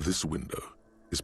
This window is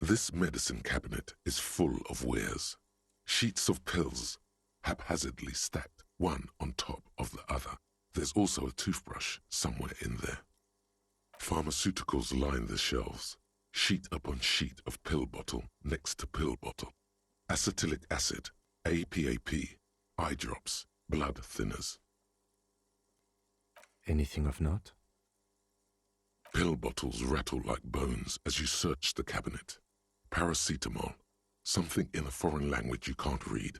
This medicine cabinet is full of wares. Sheets of pills, haphazardly stacked one on top of the other. There's also a toothbrush somewhere in there. Pharmaceuticals line the shelves, sheet upon sheet of pill bottle next to pill bottle. Acetylic acid, APAP, eye drops, blood thinners. Anything of note? Pill bottles rattle like bones as you search the cabinet. Paracetamol, something in a foreign language you can't read.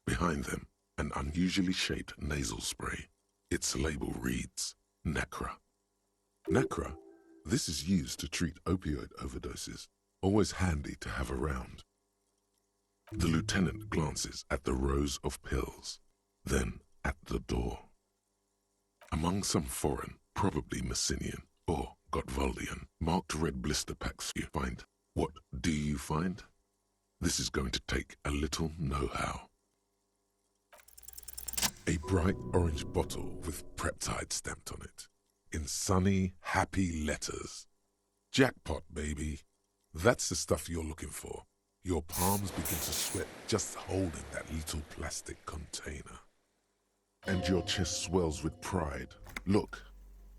Behind them, an unusually shaped nasal spray. Its label reads, Nacra. Nacra, this is used to treat opioid overdoses, always handy to have around. The lieutenant glances at the rows of pills, then at the door. Among some foreign, probably Messinian or Gotwaldian, marked red blister packs you find. What do you find? This is going to take a little know-how. A bright orange bottle with peptide stamped on it, in sunny, happy letters. Jackpot, baby. That's the stuff you're looking for. Your palms begin to sweat just holding that little plastic container. And your chest swells with pride. Look,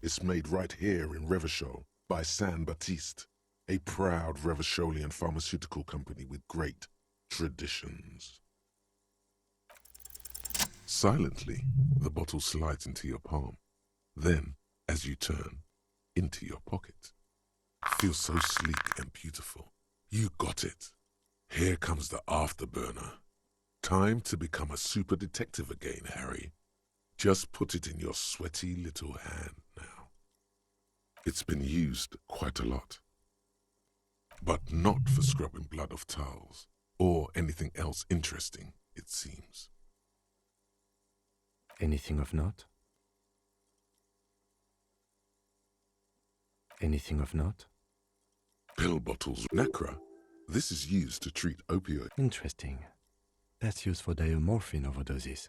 it's made right here in Revachol by San Baptiste, a proud Revacholian pharmaceutical company with great traditions. Silently, the bottle slides into your palm. Then, as you turn, into your pocket. Feels so sleek and beautiful. You got it. Here comes the afterburner. Time to become a super detective again, Harry. Just put it in your sweaty little hand now. It's been used quite a lot. But not for scrubbing blood off towels, or anything else interesting, it seems. Anything of note? Anything of note? Pill bottles. Nacra. This is used to treat opioid. Interesting. That's used for diamorphine overdoses.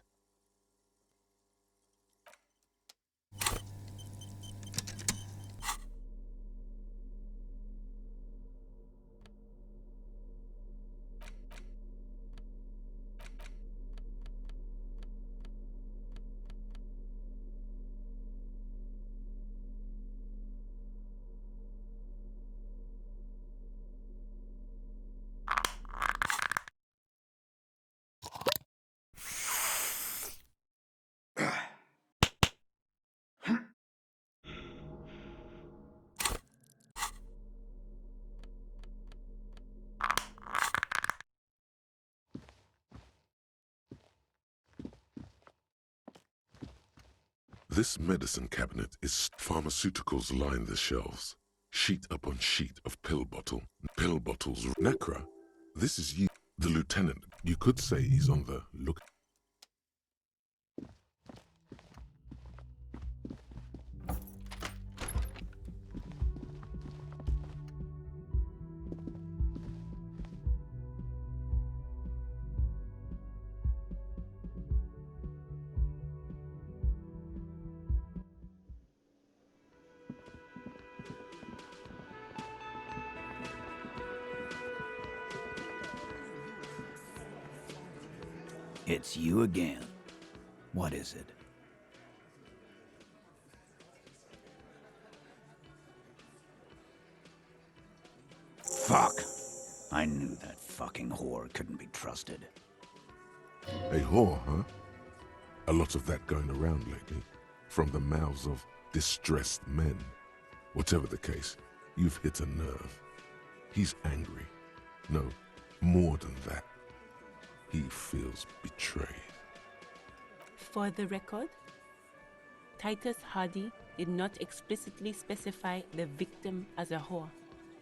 This medicine cabinet is pharmaceuticals line the shelves, sheet upon sheet of pill bottles. Nacra, this is you. The lieutenant, you could say he's on the look. It's you again. What is it? Fuck! I knew that fucking whore couldn't be trusted. A whore, huh? A lot of that going around lately, from the mouths of distressed men. Whatever the case, you've hit a nerve. He's angry. No, more than that. He feels betrayed. For the record, Titus Hardy did not explicitly specify the victim as a whore.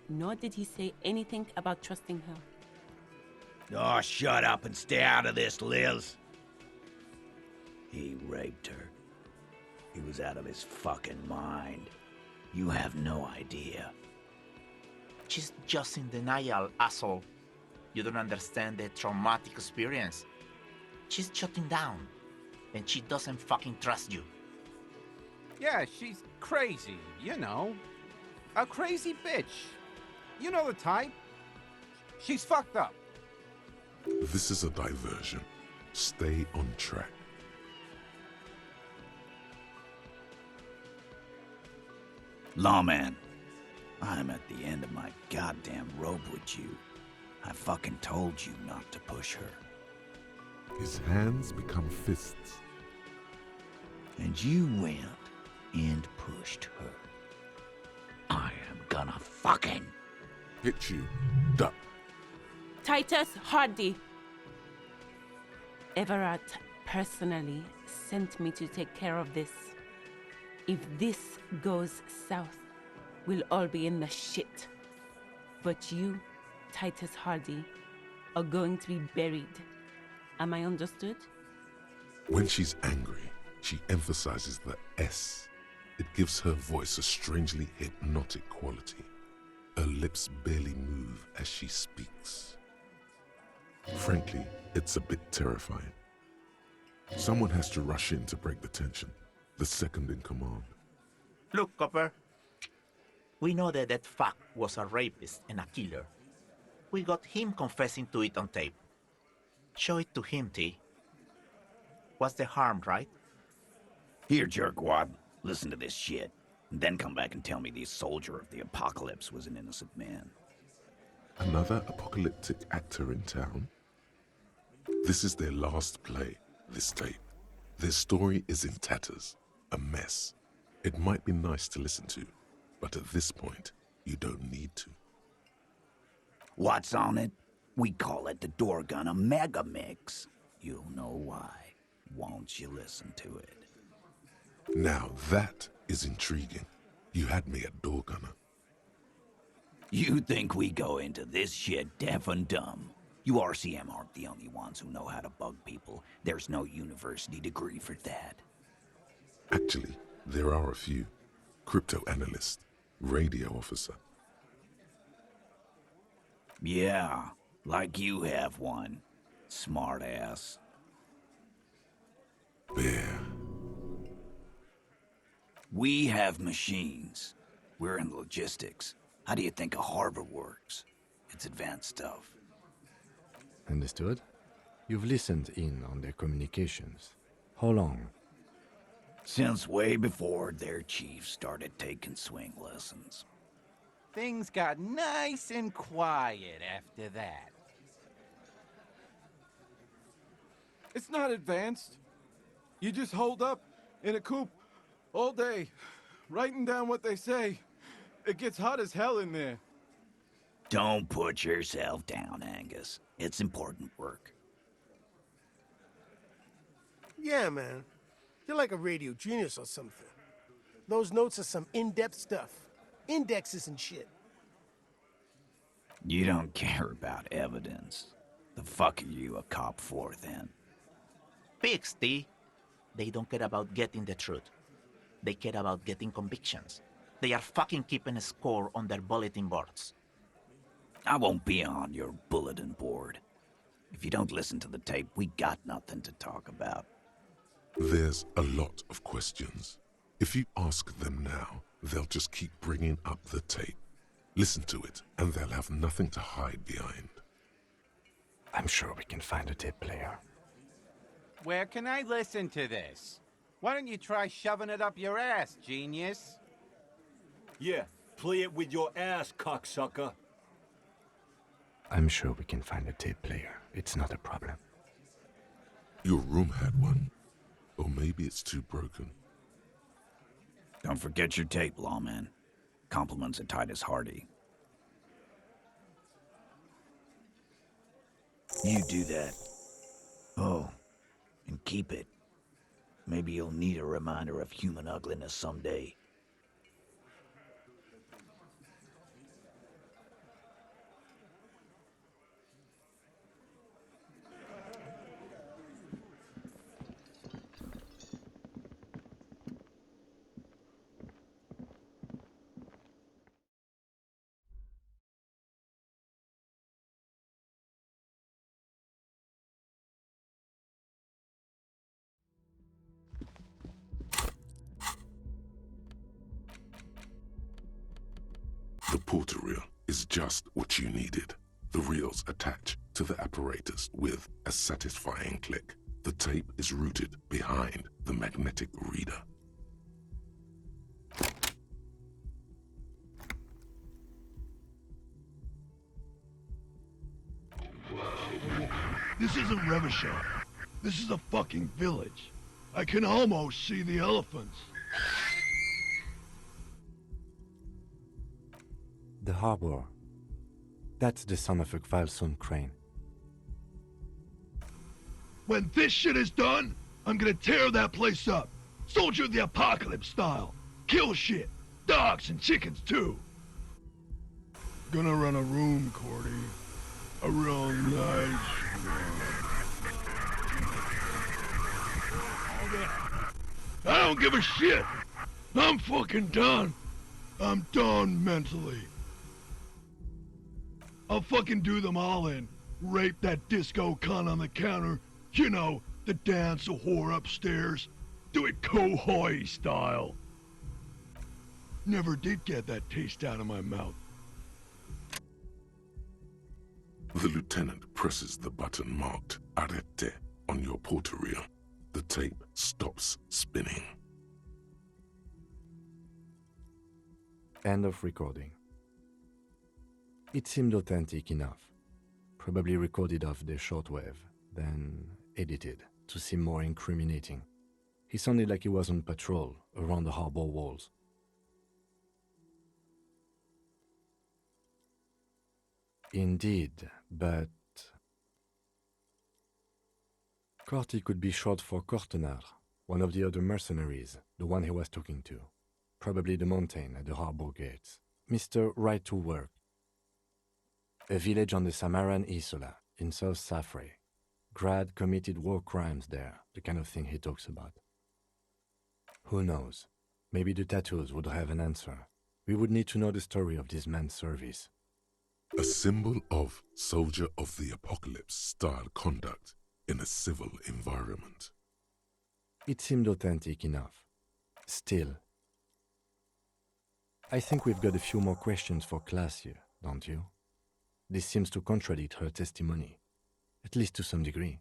nor did he say anything about trusting her. Oh, shut up and stay out of this, Liz. He raped her. He was out of his fucking mind. You have no idea. She's just in denial, asshole. You don't understand the traumatic experience. She's shutting down, and she doesn't fucking trust you. Yeah, she's crazy, you know. A crazy bitch. You know the type. She's fucked up. This is a diversion. Stay on track. Lawman, I'm at the end of my goddamn rope with you. I fucking told you not to push her. His hands become fists. And you went and pushed her. I am gonna fucking... Hit you. Duck. Titus Hardy! Everard personally sent me to take care of this. If this goes south, we'll all be in the shit. But you, Titus Hardy, are going to be buried. Am I understood? When she's angry, she emphasizes the S. It gives her voice a strangely hypnotic quality. Her lips barely move as she speaks. Frankly, it's a bit terrifying. Someone has to rush in to break the tension. The second in command. Look, Copper. We know that that fuck was a rapist and a killer. We got him confessing to it on tape. Show it to him, T. What's the harm, right? Here, jerkwad, listen to this shit. And then come back and tell me the soldier of the apocalypse was an innocent man. Another apocalyptic actor in town? This is their last play, this tape. Their story is in tatters, a mess. It might be nice to listen to, but at this point, you don't need to. What's on it? We call it the Dorgun a mega mix. You'll know why, won't you listen to it? Now that is intriguing. You had me at door gunner. You think we go into this shit deaf and dumb? You RCM aren't the only ones who know how to bug people. There's no university degree for that. Actually, there are a few. Crypto analyst, radio officer. Yeah, like you have one. Smart ass. Bear. We have machines. We're in logistics. How do you think a harbor works? It's advanced stuff. Understood? You've listened in on their communications. How long? Since way before their chief started taking swing lessons. Things got nice and quiet after that. It's not advanced. You just hold up in a coop all day, writing down what they say. It gets hot as hell in there. Don't put yourself down, Angus. It's important work. Yeah, man. You're like a radio genius or something. Those notes are some in-depth stuff. Indexes and shit. You don't care about evidence. The fuck are you a cop for, then? Pigs, T. They don't care about getting the truth. They care about getting convictions. They are fucking keeping a score on their bulletin boards. I won't be on your bulletin board. If you don't listen to the tape, we got nothing to talk about. There's a lot of questions. If you ask them now, they'll just keep bringing up the tape. Listen to it, and they'll have nothing to hide behind. I'm sure we can find a tape player. Where can I listen to this? Why don't you try shoving it up your ass, genius? Yeah, play it with your ass, cocksucker. I'm sure we can find a tape player. It's not a problem. Your room had one. Or maybe it's too broken. Don't forget your tape, lawman. Compliments of Titus Hardy. You do that. Oh, and keep it. Maybe you'll need a reminder of human ugliness someday. porter reel is just what you needed. The reels attach to the apparatus with a satisfying click. The tape is routed behind the magnetic reader. This isn't Revachol. This is a fucking village. I can almost see the elephants. The harbor. That's the son of a Kvalson crane. When this shit is done, I'm gonna tear that place up. Soldier of the Apocalypse style. Kill shit. Dogs and chickens too. Gonna run a room, Cordy. A real nice room. I don't give a shit. I'm fucking done. I'm done mentally. I'll fucking do them all in. Rape that disco cunt on the counter. You know, the dance a whore upstairs. Do it Kohoi style. Never did get that taste out of my mouth. The lieutenant presses the button marked Arrete on your porter reel. The tape stops spinning. End of recording. It seemed authentic enough. Probably recorded off the shortwave, then edited to seem more incriminating. He sounded like he was on patrol around the harbor walls. Indeed, but Corty could be short for Cortenard, one of the other mercenaries, the one he was talking to. Probably the mountain at the harbor gates. Mr. Right to Work. A village on the Samaran Isola, in South Safre. Grad committed war crimes there, the kind of thing he talks about. Who knows? Maybe the tattoos would have an answer. We would need to know the story of this man's service. A symbol of soldier of the apocalypse style conduct in a civil environment. It seemed authentic enough. Still, I think we've got a few more questions for class here, don't you? This seems to contradict her testimony, at least to some degree.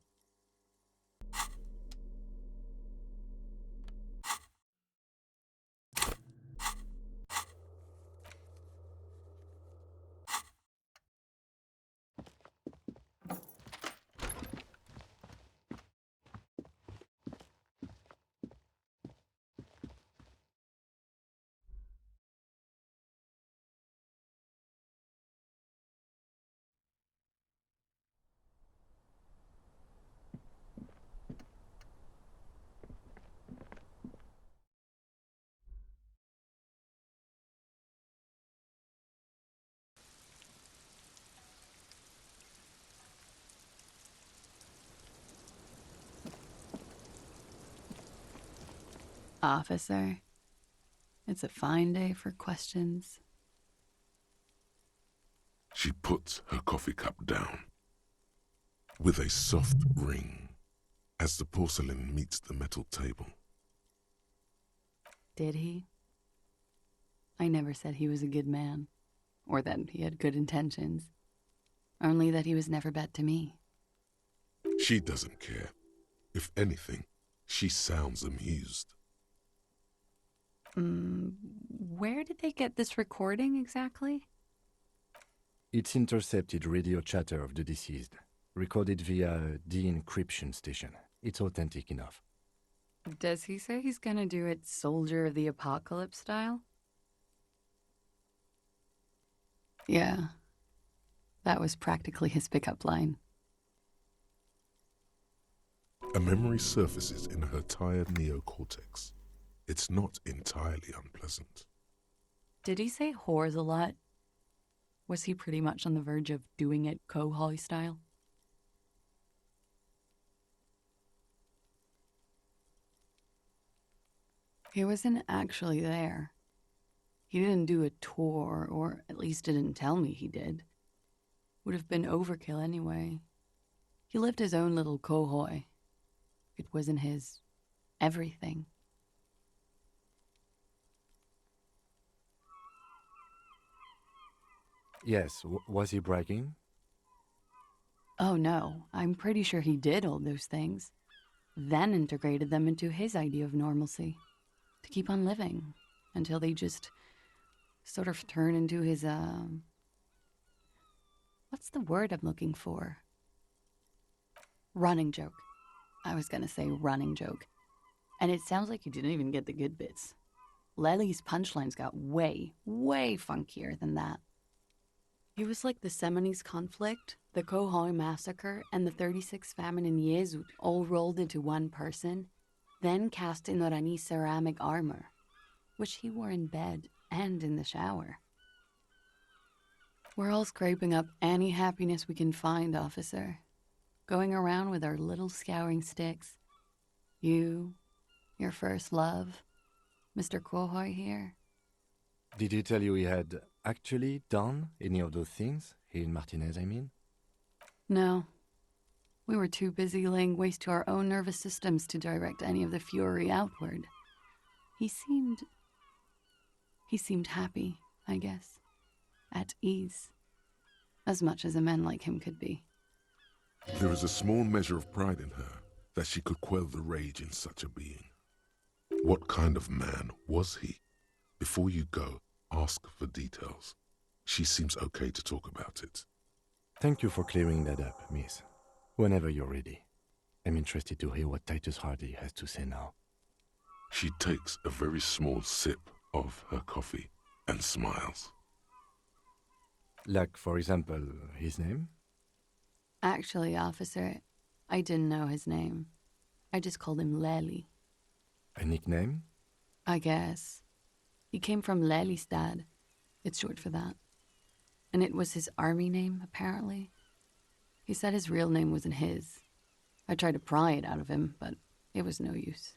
Officer, it's a fine day for questions. She puts her coffee cup down with a soft ring as the porcelain meets the metal table. Did he? I never said he was a good man, or that he had good intentions. Only that he was never bad to me. She doesn't care. If anything, she sounds amused. Where did they get this recording exactly? It's intercepted radio chatter of the deceased, recorded via a de-encryption station. It's authentic enough. Does he say he's gonna do it Soldier of the Apocalypse style? Yeah. That was practically his pickup line. A memory surfaces in her tired neocortex. It's not entirely unpleasant. Did he say whores a lot? Was he pretty much on the verge of doing it Kohoi style? He wasn't actually there. He didn't do a tour, or at least didn't tell me he did. Would have been overkill anyway. He lived his own little Kohoi. It wasn't his everything. Yes, was he bragging? Oh no, I'm pretty sure he did all those things, then integrated them into his idea of normalcy to keep on living until they just sort of turn into his, what's the word I'm looking for? Running joke. I was gonna say running joke. And it sounds like you didn't even get the good bits. Lely's punchlines got way, way funkier than that. He was like the Seminoles conflict, the Khohoi massacre, and the 36 famine in Yezud all rolled into one person, then cast in Orani's ceramic armor, which he wore in bed and in the shower. We're all scraping up any happiness we can find, officer. Going around with our little scouring sticks. You, your first love, Mr. Khohoi here. Did he tell you he had actually done any of those things? He and Martinez, I mean? No. We were too busy laying waste to our own nervous systems to direct any of the fury outward. He seemed happy, I guess. At ease. As much as a man like him could be. There is a small measure of pride in her that she could quell the rage in such a being. What kind of man was he? Before you go, ask for details. She seems okay to talk about it. Thank you for clearing that up, miss. Whenever you're ready. I'm interested to hear what Titus Hardy has to say now. She takes a very small sip of her coffee and smiles. Like, for example, his name? Actually, officer, I didn't know his name. I just called him Lely. A nickname? I guess. He came from Lelystad. It's short for that. And it was his army name, apparently. He said his real name wasn't his. I tried to pry it out of him, but it was no use.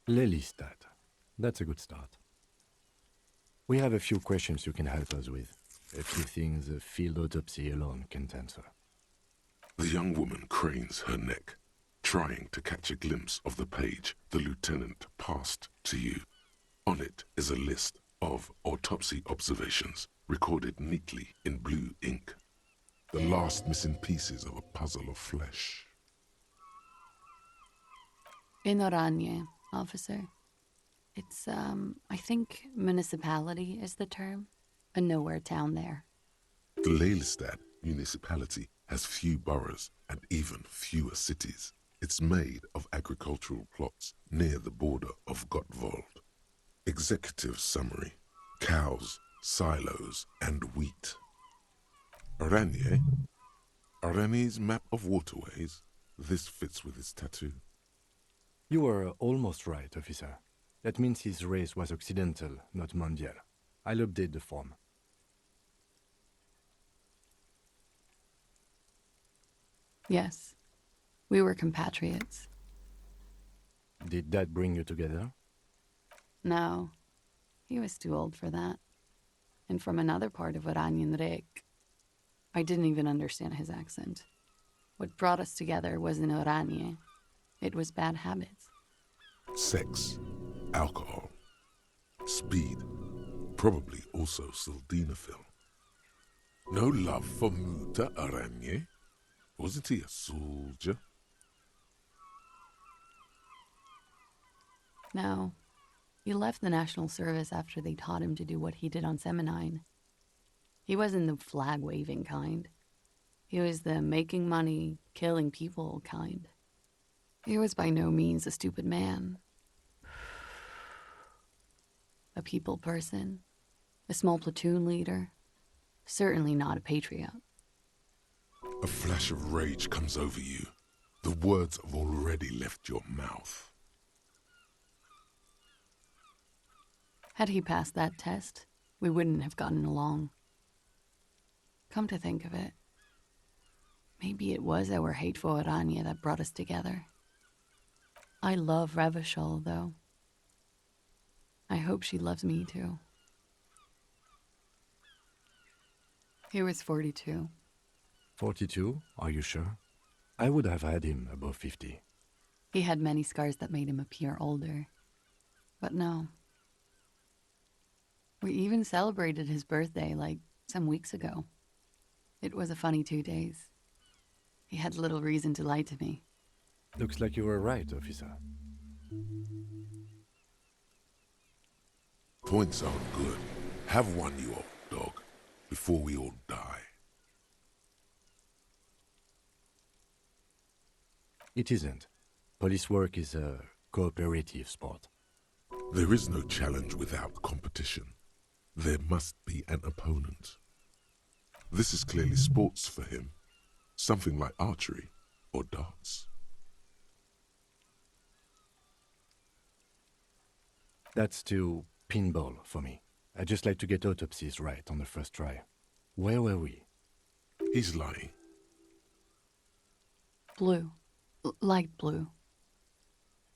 Lelystad. That's a good start. We have a few questions you can help us with. A few things a field autopsy alone can't answer. The young woman cranes her neck, trying to catch a glimpse of the page the lieutenant passed to you. On it is a list of autopsy observations recorded neatly in blue ink. The last missing pieces of a puzzle of flesh. In Oranje, officer. It's, I think municipality is the term. A nowhere town there. The Lelystad municipality has few boroughs and even fewer cities. It's made of agricultural plots near the border of Gottwald. Executive summary: cows, silos, and wheat. Oranje? Oranje's map of waterways? This fits with his tattoo. You were almost right, officer. That means his race was occidental, not mondial. I'll update the form. Yes. We were compatriots. Did that bring you together? No. He was too old for that. And from another part of Oranjenrek. I didn't even understand his accent. What brought us together wasn't Oranje. It was bad habits. Sex, alcohol, speed, probably also sildenafil. No love for Muta Oranje? Wasn't he a soldier? No. He left the National Service after they taught him to do what he did on Seminine. He wasn't the flag-waving kind. He was the making money, killing people kind. He was by no means a stupid man. A people person. A small platoon leader. Certainly not a patriot. A flash of rage comes over you. The words have already left your mouth. Had he passed that test, we wouldn't have gotten along. Come to think of it, maybe it was our hate for Oranje that brought us together. I love Revachol, though. I hope she loves me, too. He was 42. 42? Are you sure? I would have had him above 50. He had many scars that made him appear older. But no. We even celebrated his birthday like some weeks ago. It was a funny 2 days. He had little reason to lie to me. Looks like you were right, officer. Points aren't good. Have one, you old dog, before we all die. It isn't. Police work is a cooperative sport. There is no challenge without competition. There must be an opponent. This is clearly sports for him. Something like archery or darts. That's too pinball for me. I just like to get autopsies right on the first try. Where were we? He's lying. Blue. Light blue.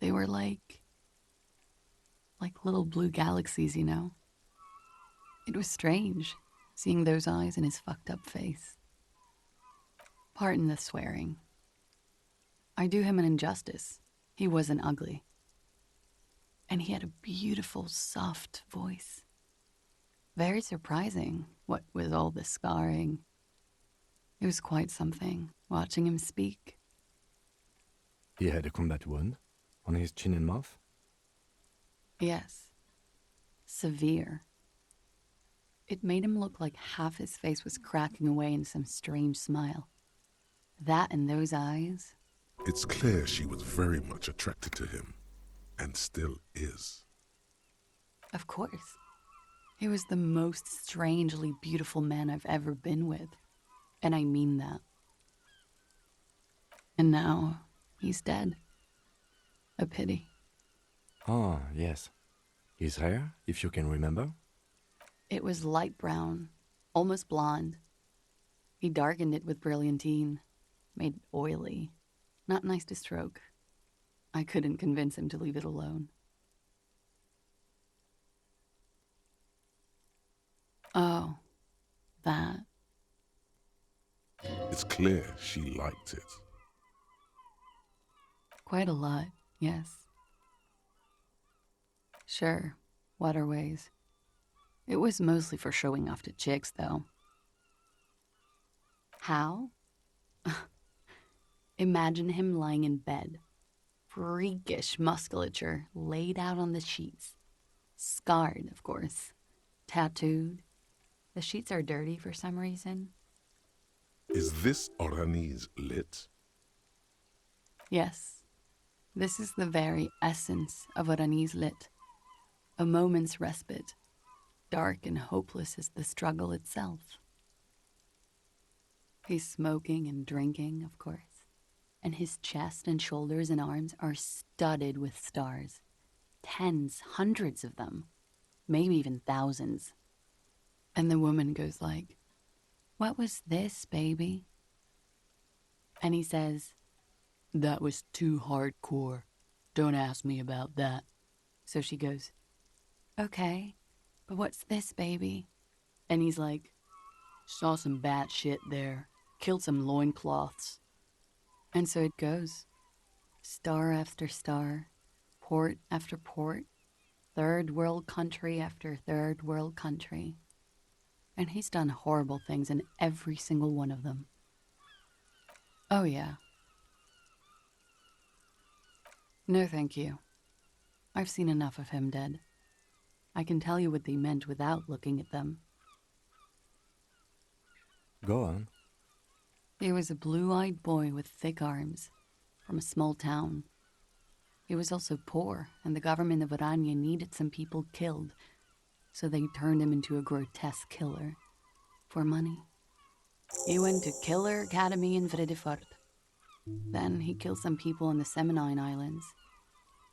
They were like little blue galaxies, you know? It was strange, seeing those eyes in his fucked up face. Pardon the swearing. I do him an injustice. He wasn't ugly. And he had a beautiful, soft voice. Very surprising, what with all the scarring. It was quite something, watching him speak. He had a combat wound on his chin and mouth? Yes. Severe. It made him look like half his face was cracking away in some strange smile. That and those eyes. It's clear she was very much attracted to him, and still is. Of course. He was the most strangely beautiful man I've ever been with. And I mean that. And now, he's dead. A pity. Ah, yes. His hair, if you can remember? It was light brown, almost blonde. He darkened it with brilliantine, made it oily. Not nice to stroke. I couldn't convince him to leave it alone. Oh, that. It's clear she liked it. Quite a lot, yes. Sure, waterways. It was mostly for showing off to chicks, though. How? Imagine him lying in bed. Freakish musculature laid out on the sheets. Scarred, of course. Tattooed. The sheets are dirty for some reason. Is this Orani's lit? Yes. This is the very essence of Orani's lit. A moment's respite. Dark and hopeless as the struggle itself. He's smoking and drinking, of course. And his chest and shoulders and arms are studded with stars. Tens, hundreds of them. Maybe even thousands. And the woman goes like, "What was this, baby?" And he says, "That was too hardcore. Don't ask me about that." So she goes, "Okay, but what's this, baby?" And he's like, "Saw some bat shit there. Killed some loincloths." And so it goes. Star after star. Port after port. Third world country after third world country. And he's done horrible things in every single one of them. Oh, yeah. No, thank you. I've seen enough of him dead. I can tell you what they meant without looking at them. Go on. He was a blue-eyed boy with thick arms, from a small town. He was also poor, and the government of Orania needed some people killed, so they turned him into a grotesque killer. For money. He went to Killer Academy in Vredefort. Then he killed some people on the Seminine Islands.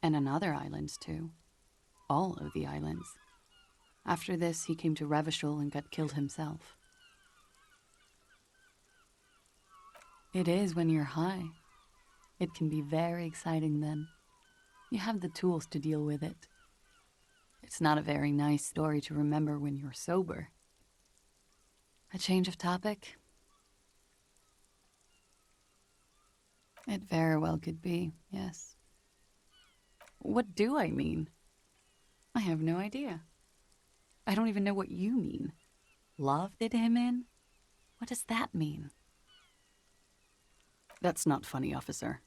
And on other islands, too. All of the islands. After this, he came to Revachol and got killed himself. It is when you're high. It can be very exciting then. You have the tools to deal with it. It's not a very nice story to remember when you're sober. A change of topic? It very well could be, yes. What do I mean? I have no idea. I don't even know what you mean. Love did him in? What does that mean? That's not funny, officer.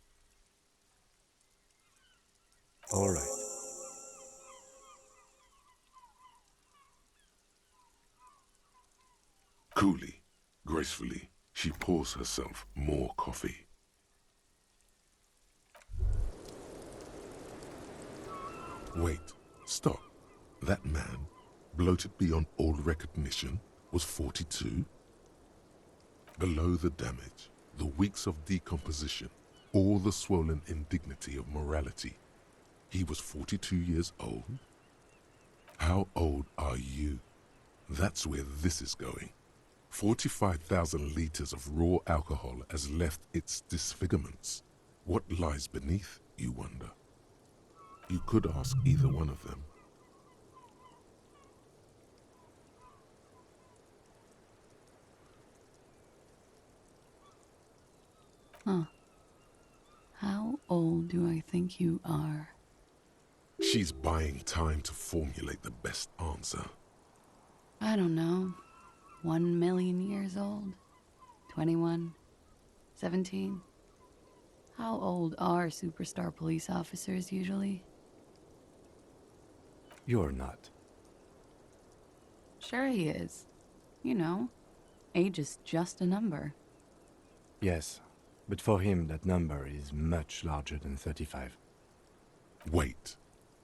All right. Coolly, gracefully, she pours herself more coffee. Wait, stop. That man, bloated beyond all recognition, was 42? Below the damage, the weeks of decomposition, all the swollen indignity of morality, he was 42 years old? How old are you? That's where this is going. 45,000 liters of raw alcohol has left its disfigurements. What lies beneath, you wonder? You could ask either one of them. Huh. How old do I think you are? She's buying time to formulate the best answer. I don't know. 1,000,000 years old? 21? 17? How old are superstar police officers usually? You're not. Sure he is. You know, age is just a number. Yes, but for him that number is much larger than 35. Wait,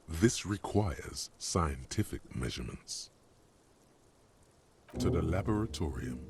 this requires scientific measurements. To the laboratorium.